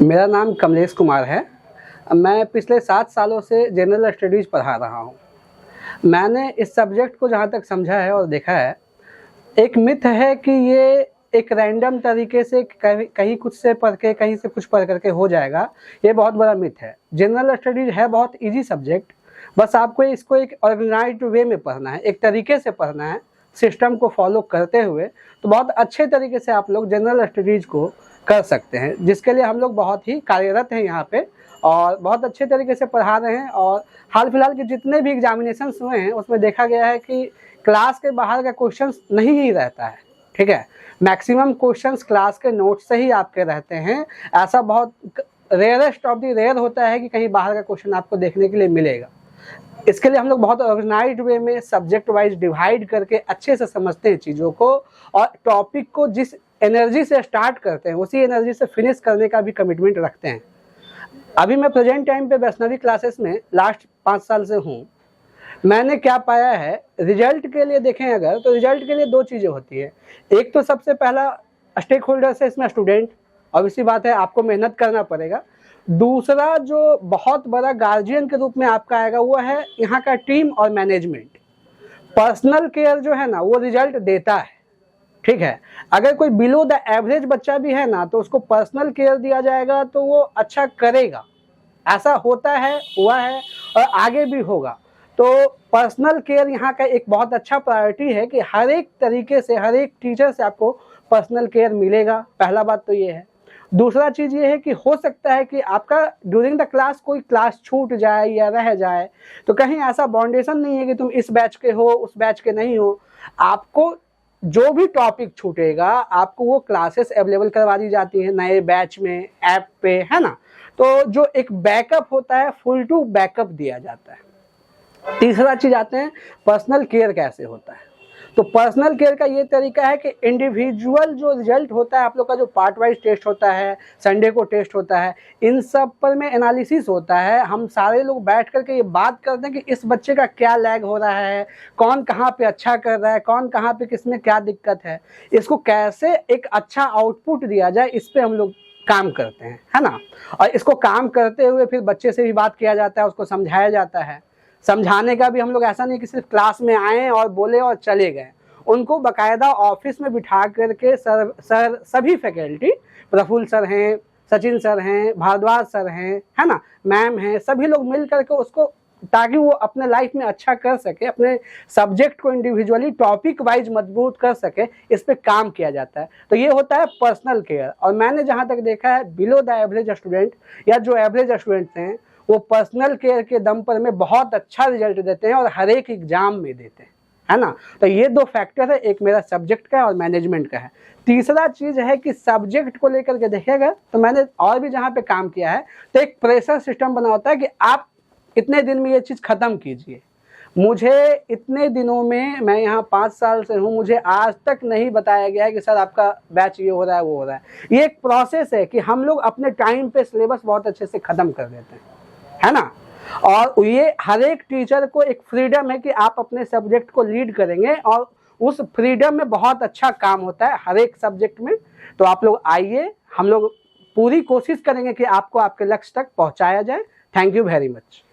मेरा नाम कमलेश कुमार है। मैं पिछले 7 सालों से जनरल स्टडीज़ पढ़ा रहा हूँ। मैंने इस सब्जेक्ट को जहाँ तक समझा है और देखा है, एक मिथ है कि ये एक रैंडम तरीके से कहीं कुछ से पढ़ के कहीं से कुछ पढ़ करके हो जाएगा। ये बहुत बड़ा मिथ है। जनरल स्टडीज़ है बहुत इजी सब्जेक्ट, बस आपको इसको एक ऑर्गेनाइज्ड वे में पढ़ना है, एक तरीके से पढ़ना है, सिस्टम को फॉलो करते हुए। तो बहुत अच्छे तरीके से आप लोग जनरल स्टडीज़ को कर सकते हैं, जिसके लिए हम लोग बहुत ही कार्यरत हैं यहाँ पे और बहुत अच्छे तरीके से पढ़ा रहे हैं। और हाल फिलहाल के जितने भी एग्जामिनेशंस हुए हैं उसमें देखा गया है कि क्लास के बाहर का क्वेश्चंस नहीं ही रहता है, ठीक है। मैक्सिमम क्वेश्चंस क्लास के नोट से ही आपके रहते हैं। ऐसा बहुत रेयरेस्ट ऑफ द रेयर होता है कि कहीं बाहर का क्वेश्चन आपको देखने के लिए मिलेगा। इसके लिए हम लोग बहुत ऑर्गेनाइज्ड वे में सब्जेक्ट वाइज डिवाइड करके अच्छे से समझते हैं चीज़ों को, और टॉपिक को जिस एनर्जी से स्टार्ट करते हैं उसी एनर्जी से फिनिश करने का भी कमिटमेंट रखते हैं। अभी मैं प्रेजेंट टाइम पे वैष्णवी क्लासेस में लास्ट 5 साल से हूँ। मैंने क्या पाया है, रिजल्ट के लिए देखें अगर, तो रिजल्ट के लिए 2 चीज़ें होती है। एक तो सबसे पहला स्टेक होल्डर्स है इसमें स्टूडेंट, और इसी बात है आपको मेहनत करना पड़ेगा। दूसरा जो बहुत बड़ा गार्जियन के रूप में आपका आएगा वो है यहाँ का टीम और मैनेजमेंट। पर्सनल केयर जो है ना वो रिजल्ट देता है, ठीक है। अगर कोई बिलो द एवरेज बच्चा भी है ना तो उसको पर्सनल केयर दिया जाएगा तो वो अच्छा करेगा। ऐसा होता है, हुआ है और आगे भी होगा। तो पर्सनल केयर यहाँ का एक बहुत अच्छा प्रायोरिटी है कि हर एक तरीके से हर एक टीचर से आपको पर्सनल केयर मिलेगा। पहला बात तो ये है। दूसरा चीज़ ये है कि हो सकता है कि आपका ड्यूरिंग द क्लास कोई क्लास छूट जाए या रह जाए, तो कहीं ऐसा बाउंडेशन नहीं है कि तुम इस बैच के हो उस बैच के नहीं हो। आपको जो भी टॉपिक छूटेगा आपको वो क्लासेस अवेलेबल करवा दी जाती हैं नए बैच में, ऐप पे, है ना। तो जो एक बैकअप होता है, फुल टू बैकअप दिया जाता है। तीसरा चीज आते हैं पर्सनल केयर कैसे होता है। तो पर्सनल केयर का ये तरीका है कि इंडिविजुअल जो रिजल्ट होता है आप लोग का, जो पार्ट वाइज टेस्ट होता है, संडे को टेस्ट होता है, इन सब पर में एनालिसिस होता है। हम सारे लोग बैठ करके ये बात करते हैं कि इस बच्चे का क्या लैग हो रहा है, कौन कहाँ पे अच्छा कर रहा है, कौन कहाँ पे किसमें क्या दिक्कत है, इसको कैसे एक अच्छा आउटपुट दिया जाए, इस पर हम लोग काम करते हैं, है ना। और इसको काम करते हुए फिर बच्चे से भी बात किया जाता है, उसको समझाया जाता है। समझाने का भी हम लोग ऐसा नहीं कि सिर्फ क्लास में आए और बोले और चले गए। उनको बकायदा ऑफिस में बिठा करके सर सभी फैकल्टी, प्रफुल्ल सर हैं, सचिन सर हैं, भारद्वाज सर हैं, है ना, मैम हैं, सभी लोग मिल करके उसको, ताकि वो अपने लाइफ में अच्छा कर सके, अपने सब्जेक्ट को इंडिविजुअली टॉपिक वाइज मजबूत कर सके, इस पे काम किया जाता है। तो ये होता है पर्सनल केयर। और मैंने जहाँ तक देखा है बिलो द एवरेज स्टूडेंट या जो एवरेज स्टूडेंट्स हैं वो पर्सनल केयर के दम पर में बहुत अच्छा रिजल्ट देते हैं और हर एक एग्जाम में देते हैं, है ना। तो ये 2 फैक्टर है, एक मेरा सब्जेक्ट का और मैनेजमेंट का है। तीसरा चीज है कि सब्जेक्ट को लेकर के देखिएगा तो मैंने और भी जहाँ पे काम किया है तो एक प्रेशर सिस्टम बना होता है कि आप इतने दिन में ये चीज खत्म कीजिए। मुझे इतने दिनों में, मैं यहाँ 5 साल से हूँ, मुझे आज तक नहीं बताया गया है कि सर आपका बैच ये हो रहा है वो हो रहा है। ये एक प्रोसेस है कि हम लोग अपने टाइम पे सिलेबस बहुत अच्छे से खत्म कर देते हैं, है ना। और ये हर एक टीचर को एक फ्रीडम है कि आप अपने सब्जेक्ट को लीड करेंगे और उस फ्रीडम में बहुत अच्छा काम होता है हर एक सब्जेक्ट में। तो आप लोग आइए, हम लोग पूरी कोशिश करेंगे कि आपको आपके लक्ष्य तक पहुंचाया जाए। Thank you very much.